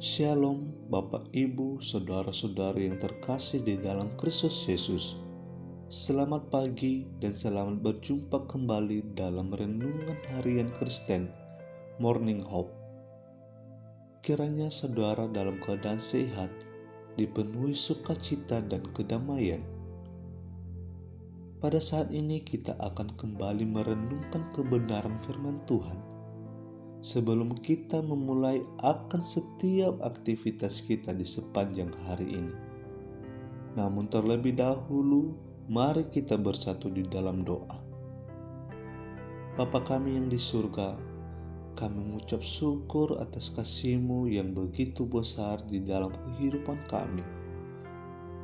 Shalom Bapak Ibu Saudara-saudari yang terkasih di dalam Kristus Yesus. Selamat pagi dan selamat berjumpa kembali dalam Renungan Harian Kristen Morning Hope. Kiranya saudara dalam keadaan sehat, dipenuhi sukacita dan kedamaian. Pada saat ini kita akan kembali merenungkan kebenaran firman Tuhan. Sebelum kita memulai akan setiap aktivitas kita di sepanjang hari ini. Namun terlebih dahulu, mari kita bersatu di dalam doa. Bapa kami yang di surga, kami mengucap syukur atas kasih-Mu yang begitu besar di dalam kehidupan kami.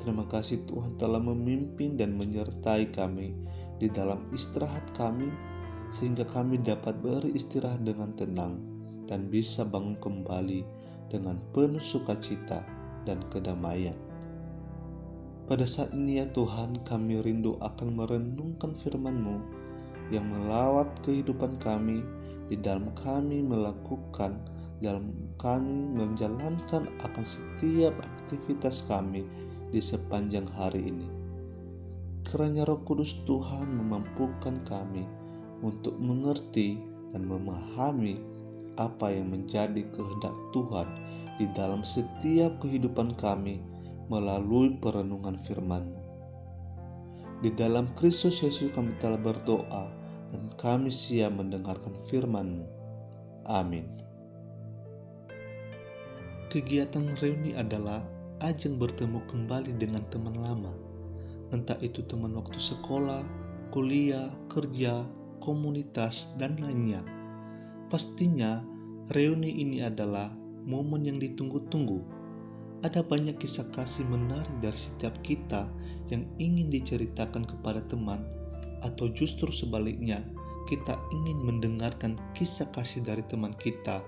Terima kasih Tuhan telah memimpin dan menyertai kami di dalam istirahat kami, sehingga kami dapat beristirahat dengan tenang dan bisa bangun kembali dengan penuh sukacita dan kedamaian. Pada saat ini ya Tuhan, kami rindu akan merenungkan firman-Mu yang melawat kehidupan kami, di dalam kami melakukan, dalam kami menjalankan akan setiap aktivitas kami di sepanjang hari ini. Kiranya Roh Kudus Tuhan memampukan kami untuk mengerti dan memahami apa yang menjadi kehendak Tuhan di dalam setiap kehidupan kami melalui perenungan firman-Mu. Di dalam Kristus Yesus kami telah berdoa dan kami siap mendengarkan firman-Mu. Amin. Kegiatan reuni adalah ajang bertemu kembali dengan teman lama, entah itu teman waktu sekolah, kuliah, kerja, komunitas, dan lainnya. Pastinya reuni ini adalah momen yang ditunggu-tunggu. Ada banyak kisah kasih menarik dari setiap kita yang ingin diceritakan kepada teman, atau justru sebaliknya, kita ingin mendengarkan kisah kasih dari teman kita.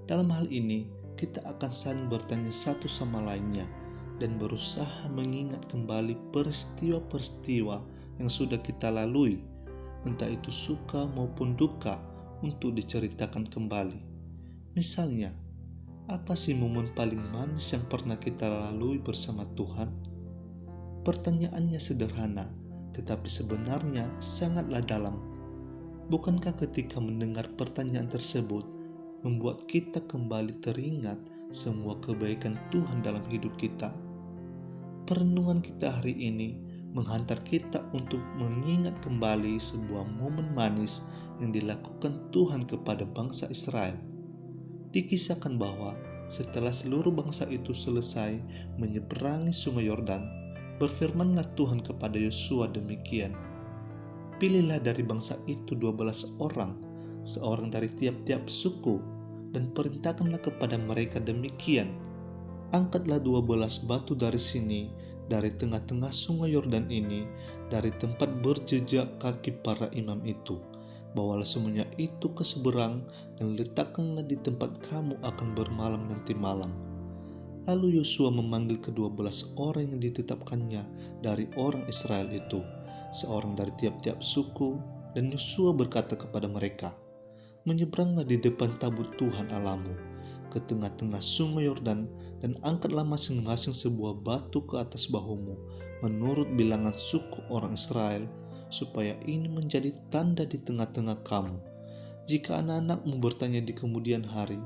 Dalam hal ini, kita akan saling bertanya satu sama lainnya dan berusaha mengingat kembali peristiwa-peristiwa yang sudah kita lalui, entah itu suka maupun duka, untuk diceritakan kembali. Misalnya, apa sih momen paling manis yang pernah kita lalui bersama Tuhan? Pertanyaannya sederhana, tetapi sebenarnya sangatlah dalam. Bukankah ketika mendengar pertanyaan tersebut, membuat kita kembali teringat semua kebaikan Tuhan dalam hidup kita? Perenungan kita hari ini menghantar kita untuk mengingat kembali sebuah momen manis yang dilakukan Tuhan kepada bangsa Israel. Dikisahkan bahwa setelah seluruh bangsa itu selesai menyeberangi sungai Yordan, berfirmanlah Tuhan kepada Yosua demikian, "Pilihlah dari bangsa itu 12 orang, seorang dari tiap-tiap suku, dan perintahkanlah kepada mereka demikian, angkatlah 12 batu dari sini, dari tengah-tengah sungai Yordan ini, dari tempat berjejak kaki para imam itu. Bawalah semuanya itu ke seberang dan letakkanlah di tempat kamu akan bermalam nanti malam." Lalu Yosua memanggil ke-12 orang yang ditetapkannya dari orang Israel itu, seorang dari tiap-tiap suku, dan Yosua berkata kepada mereka, "Menyeberanglah di depan tabut Tuhan Allahmu ke tengah-tengah sungai Yordan, dan angkatlah masing-masing sebuah batu ke atas bahumu menurut bilangan suku orang Israel, supaya ini menjadi tanda di tengah-tengah kamu. Jika anak-anakmu bertanya di kemudian hari,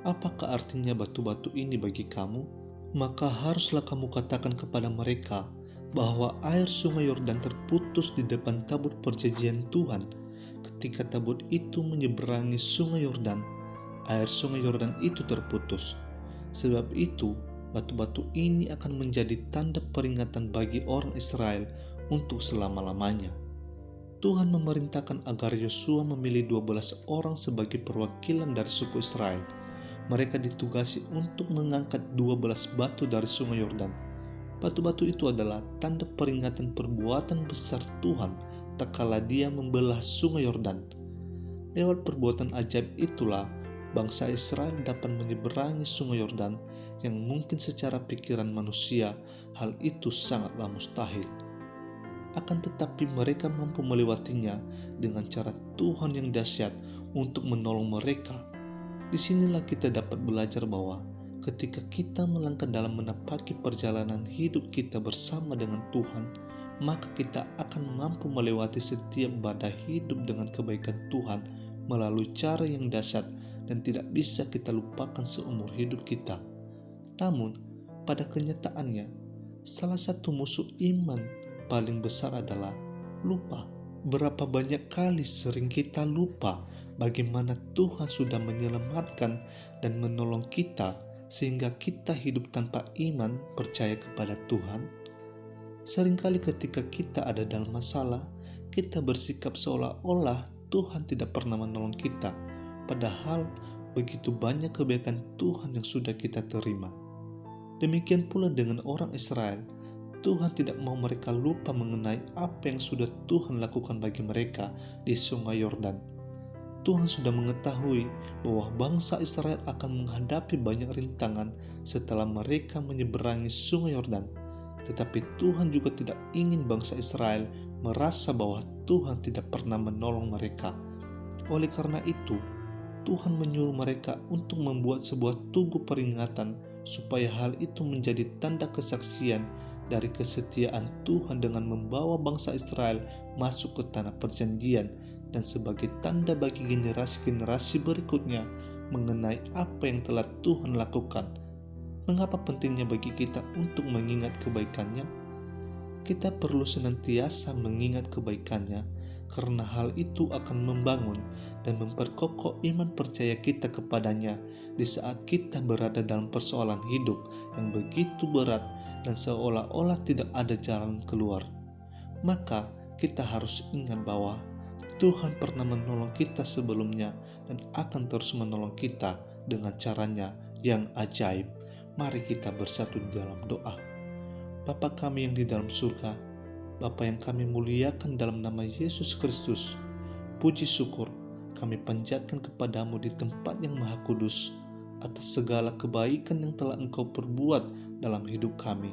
apakah artinya batu-batu ini bagi kamu? Maka haruslah kamu katakan kepada mereka bahwa air sungai Yordan terputus di depan tabut perjanjian Tuhan. Ketika tabut itu menyeberangi sungai Yordan, air sungai Yordan itu terputus. Sebab itu, batu-batu ini akan menjadi tanda peringatan bagi orang Israel untuk selama-lamanya." Tuhan memerintahkan agar Yosua memilih 12 orang sebagai perwakilan dari suku Israel. Mereka ditugasi untuk mengangkat 12 batu dari sungai Yordan. Batu-batu itu adalah tanda peringatan perbuatan besar Tuhan tak kala Dia membelah sungai Yordan. Lewat perbuatan ajaib itulah bangsa Israel dapat menyeberangi sungai Yordan yang mungkin secara pikiran manusia hal itu sangatlah mustahil. Akan tetapi mereka mampu melewatinya dengan cara Tuhan yang dahsyat untuk menolong mereka. Disinilah kita dapat belajar bahwa ketika kita melangkah dalam menapaki perjalanan hidup kita bersama dengan Tuhan, maka kita akan mampu melewati setiap badai hidup dengan kebaikan Tuhan melalui cara yang dahsyat dan tidak bisa kita lupakan seumur hidup kita. Namun, pada kenyataannya, salah satu musuh iman paling besar adalah lupa. Berapa banyak kali sering kita lupa bagaimana Tuhan sudah menyelamatkan dan menolong kita sehingga kita hidup tanpa iman percaya kepada Tuhan. Seringkali ketika kita ada dalam masalah, kita bersikap seolah-olah Tuhan tidak pernah menolong kita, padahal begitu banyak kebaikan Tuhan yang sudah kita terima. Demikian pula dengan orang Israel, Tuhan tidak mau mereka lupa mengenai apa yang sudah Tuhan lakukan bagi mereka di Sungai Yordan. Tuhan sudah mengetahui bahwa bangsa Israel akan menghadapi banyak rintangan setelah mereka menyeberangi Sungai Yordan. Tetapi Tuhan juga tidak ingin bangsa Israel merasa bahwa Tuhan tidak pernah menolong mereka. Oleh karena itu, Tuhan menyuruh mereka untuk membuat sebuah tugu peringatan supaya hal itu menjadi tanda kesaksian dari kesetiaan Tuhan dengan membawa bangsa Israel masuk ke tanah perjanjian dan sebagai tanda bagi generasi-generasi berikutnya mengenai apa yang telah Tuhan lakukan. Mengapa pentingnya bagi kita untuk mengingat kebaikannya? Kita perlu senantiasa mengingat kebaikannya karena hal itu akan membangun dan memperkokoh iman percaya kita kepadanya di saat kita berada dalam persoalan hidup yang begitu berat dan seolah-olah tidak ada jalan keluar. Maka kita harus ingat bahwa Tuhan pernah menolong kita sebelumnya dan akan terus menolong kita dengan caranya yang ajaib. Mari kita bersatu di dalam doa. Bapa kami yang di dalam surga, Bapa yang kami muliakan dalam nama Yesus Kristus, puji syukur kami panjatkan kepadamu di tempat yang maha kudus atas segala kebaikan yang telah Engkau perbuat dalam hidup kami.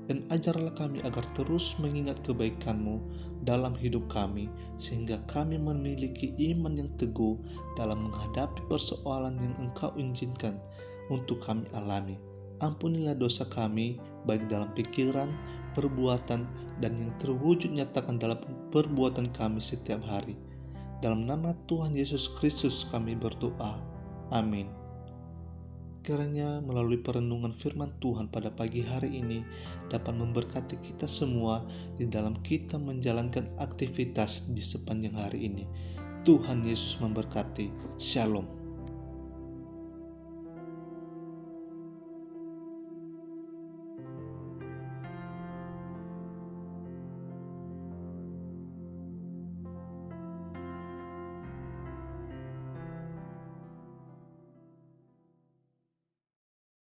Dan ajarlah kami agar terus mengingat kebaikan-Mu dalam hidup kami, sehingga kami memiliki iman yang teguh dalam menghadapi persoalan yang Engkau izinkan untuk kami alami. Ampunilah dosa kami, baik dalam pikiran, perbuatan, dan yang terwujud nyatakan dalam perbuatan kami setiap hari. Dalam nama Tuhan Yesus Kristus kami berdoa. Amin. Kiranya melalui perenungan firman Tuhan pada pagi hari ini dapat memberkati kita semua di dalam kita menjalankan aktivitas di sepanjang hari ini. Tuhan Yesus memberkati. Shalom.